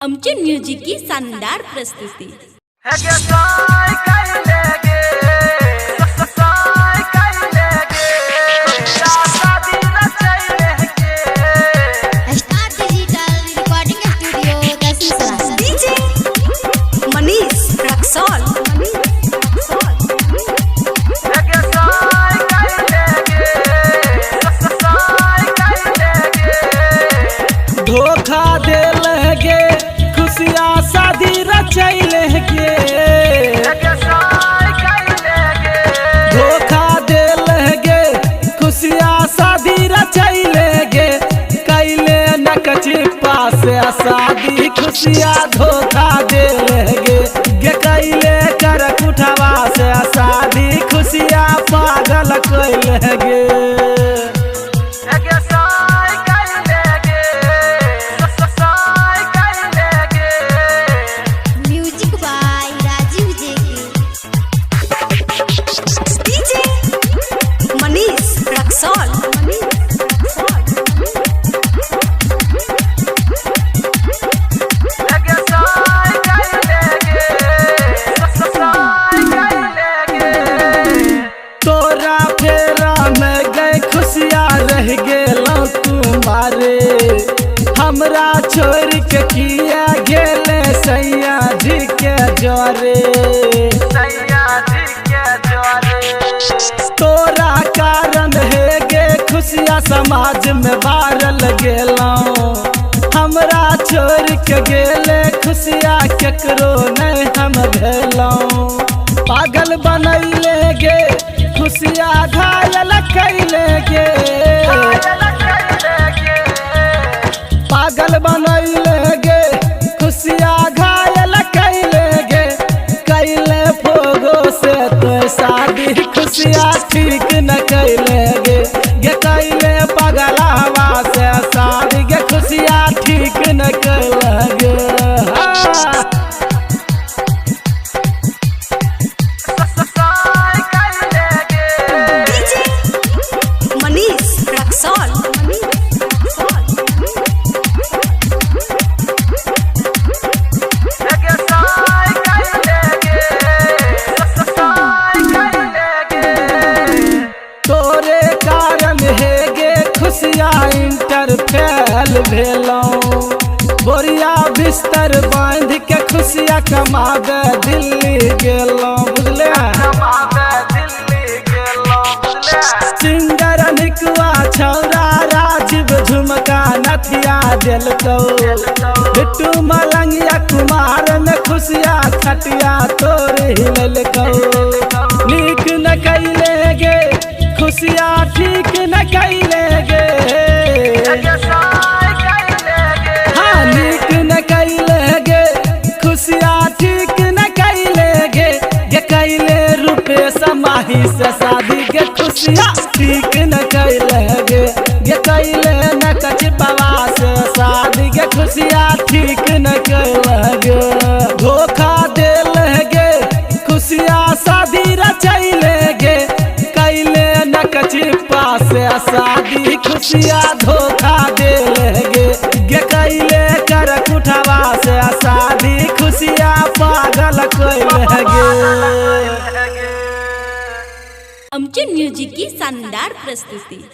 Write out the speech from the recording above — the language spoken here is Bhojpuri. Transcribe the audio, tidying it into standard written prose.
अमचूर म्यूजिक की शानदार प्रस्तुति। धोखा देल गे खुशियाँ शादी रचैल गे, धोखा देल गे खुशियाँ शादी रचैल गे, कैले नकचिपा से शादी खुशियाँ धोखा देल गे, कैले कर कुठवा से शादी खुशियाँ पागल कैल गे। तोरा फेरा में गए खुशियाँ रह गेलौ तुम्हारे, हमरा छोड़ के किया गेले सैया जी के जोरे, तोरा कारण है गे खुशियाँ समाज में बारल गेलौ, हमरा छोड़ के गेले खुशियाँ केकरो नहीं हम भेलौ, पागल बनैले गे खुशियाँ घायल कैले गे, पागल बनैले गे खुशियाँ घायल कैले गे, कैले फोगो से तो शादी खुशियाँ ठीक न कैले गे, कैले पागल हवा से शादी गे खुशियाँ ठीक न कैले गे। तोरे कारण है गे खुशियाँ इंटर फेल भेलौ, बोरिया बिस्तर बांध के खुशियाँ कमावे दिल्ली गेलौ, बुझले सिंगर निकुआ छौरा राजीव झुमका नथिया देलकौ, बिट्टू मलंगिया कुमार में खुशियाँ खटिया तोरे हिललकौ, नीक न कैले गे खुशियाँ ठीक न कैले गे, हाँ नीक न कैले गे खुशियाँ ठीक न कैले गे, कैले रुपये समाही से शादी गे खुशियाँ ठीक न कैले गे, कैले न कचिपवा से शादी गे खुशियाँ ठीक न कैले गे, धोखा देल गे खुशियाँ शादी रचैले गे, कैले न कचिपा से शादी खुशियाँ धोखा देल गे, कैले कर कुठवा से शादी खुशियाँ पागल कैल गे। अमचूर म्यूजिक की शानदार प्रस्तुति।